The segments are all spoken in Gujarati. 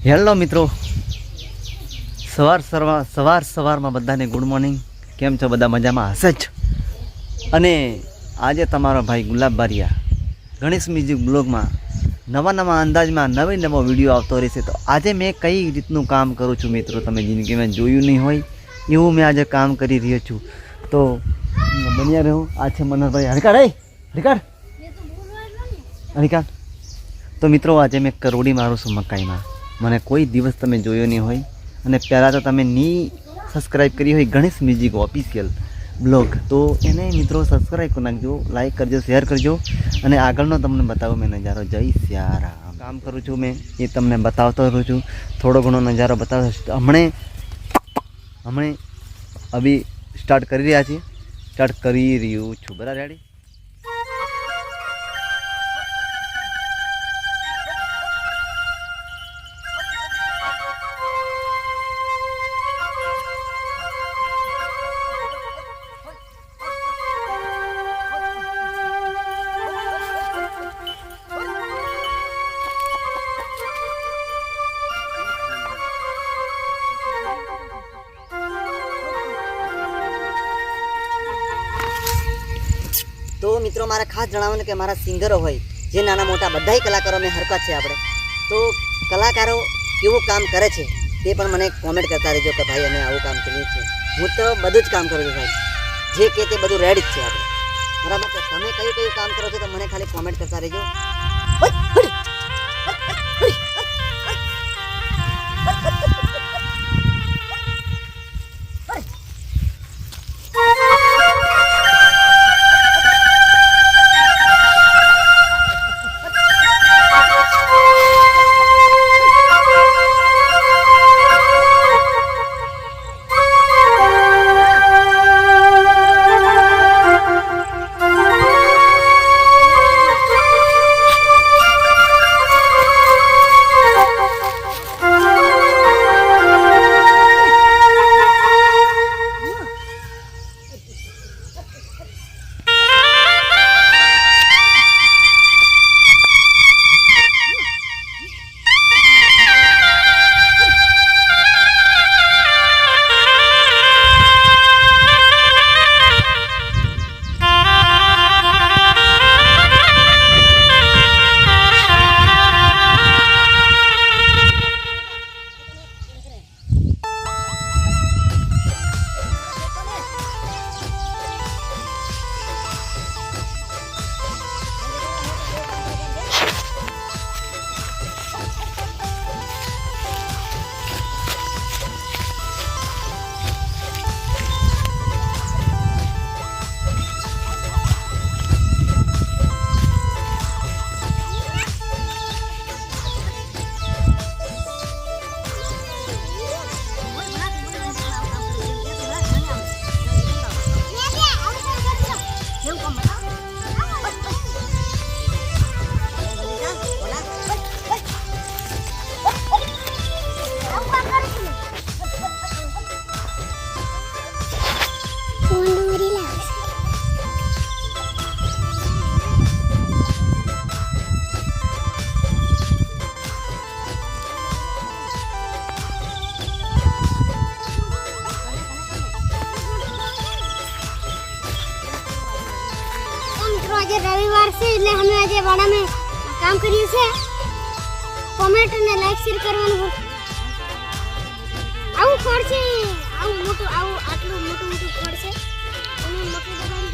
હેલો મિત્રો, સવારમાં બધાને ગુડ મોર્નિંગ. કેમ છો બધા? મજામાં હશે જ. અને આજે તમારો ભાઈ ગુલાબ બારિયા ગણેશ મ્યુઝિક બ્લોગમાં નવા અંદાજમાં નવો વિડીયો આવતો રહેશે. તો આજે મેં કઈ રીતનું કામ કરું છું મિત્રો, તમે જિંદગીમાં જોયું નહીં હોય એવું મેં આજે કામ કરી રહ્યો છું. તો બન્યા રહો. આ છે મનોહરભાઈ. હરિકાળ. તો મિત્રો આજે મેં કરોડી મારું છું મકાઈમાં. મને કોઈ દિવસ તમે જોયો નહીં હોય અને પહેલાં તો તમે સબસ્ક્રાઈબ કરી હોય ગણેશ મ્યુઝિક ઓફિશિયલ બ્લોગ, તો એને મિત્રો સબસ્ક્રાઈબ કરી નાખજો, લાઈક કરજો, શેર કરજો. અને આગળનો તમને બતાવો મેં નજારો. જય સિયારામ. કામ કરું છું મેં એ તમને બતાવતો રહું છું. થોડો ઘણો નજારો બતાવતો. હમણે અભી સ્ટાર્ટ કરી રહ્યા છું. બરાબર? રેડી? તો મિત્રો મારે ખાસ જણાવવાનું કે મારા સિંગરો હોય જે નાના મોટા બધાય કલાકારો મેં હરકત છે આપણે. તો કલાકારો કેવું કામ કરે છે તે પણ મને કોમેન્ટ કરતા રહેજો કે ભાઈ અમે આવું કામ કરીએ છીએ. હું તો બધું જ કામ કરું છું ભાઈ, જે કે તે બધું રેડી જ છે આપણે. બરાબર છે? તમે કયું કામ કરો છો તો મને ખાલી કોમેન્ટ કરતા રહેજો. આજે રવિવાર છે એટલે અમે આજે વાડામાં કામ કર્યું છે. કોમેન્ટ અને લાઈક શેર કરવાનું. આવું ખોળ છે, આટલું મોટું ખોળ છે. અને મોટું દબાણ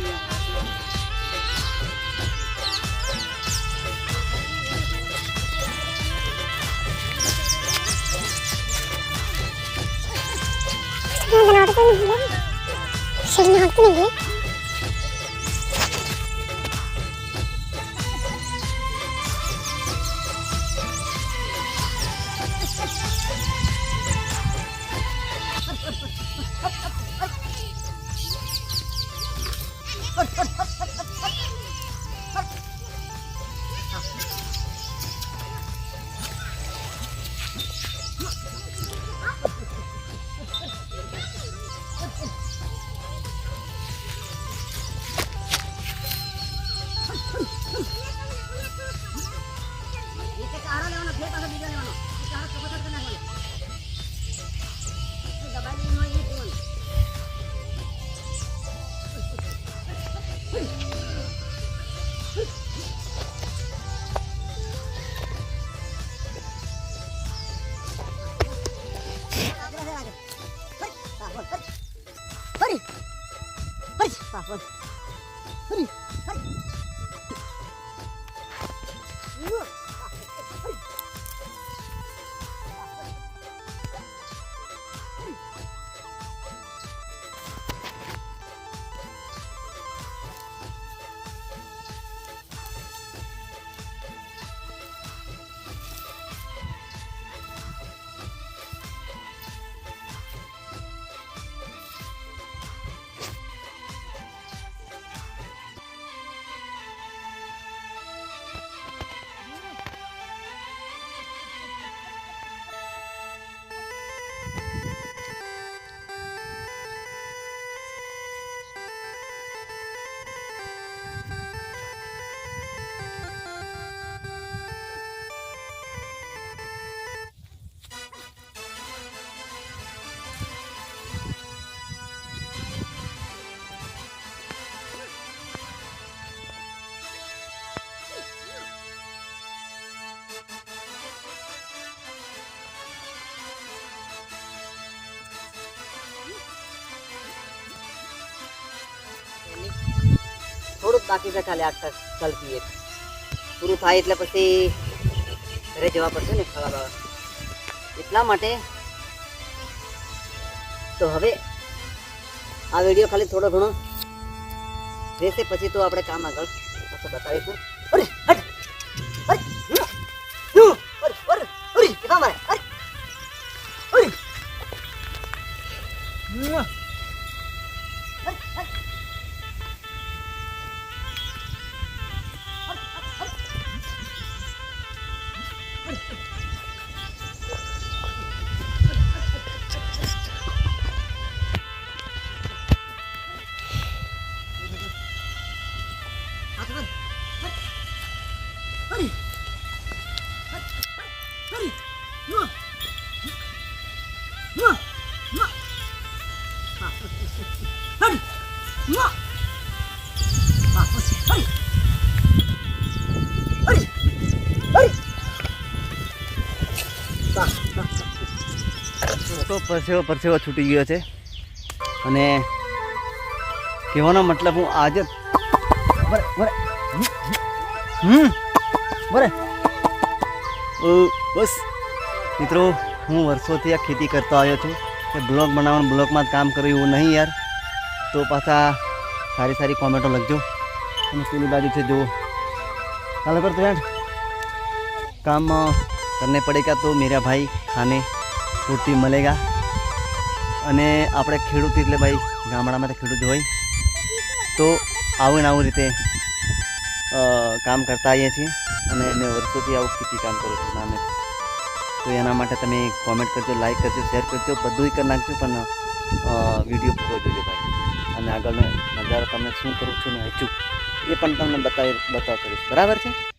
થોડુંક બાકી છે ખાલી આટલા ચાલતી એક પૂરું થાય એટલે પછી ઘરે જવા પડશે ને ખાવા બાવા એટલા માટે તો હવે આ વિડીયો ખાલી થોડો ઘણો રહેશે પછી તો આપણે કામ આગળ પાછું બતાવીશું અરે હટ અરે યુ અરે અરે અરે કેવા મારે અરે અરે તો પરસેવો પરસેવો છૂટી ગયો છે અને કહેવાનો મતલબ હું આજે બરે બરે બરે બસ મિત્રો હું વર્ષોથી આ ખેતી કરતો આવ્યો છું કે બ્લોગ બનાવવાનું બ્લોગમાં જ કામ કર્યું એવું નહીં યાર તો પાછા સારી સારી કોમેન્ટો લખજો અને પેલી બાજુ છે જો ચાલો કરતો યાર काम करने पड़ेगा तो मेरा भाई खाने रोटी મળેગા અને આપણે ખેડૂત એટલે ભાઈ ગામડામાં તો ખેડૂત હોય તો આવું ને આવું રીતે કામ કરતા આવીએ છીએ અને મેં વર્ષોથી આવું ખેતી કામ કરું છું નામે તો એના માટે તમે કોમેન્ટ કરજો લાઈક કરજો શેર કરજો બધું કરી નાખજો પણ વિડીયો પૂરો જોજો ભાઈ અને આગળનો નજારો તમને શું કરું છું ને હજુ એ પણ તમને બતાવ કરીશ બરાબર છે.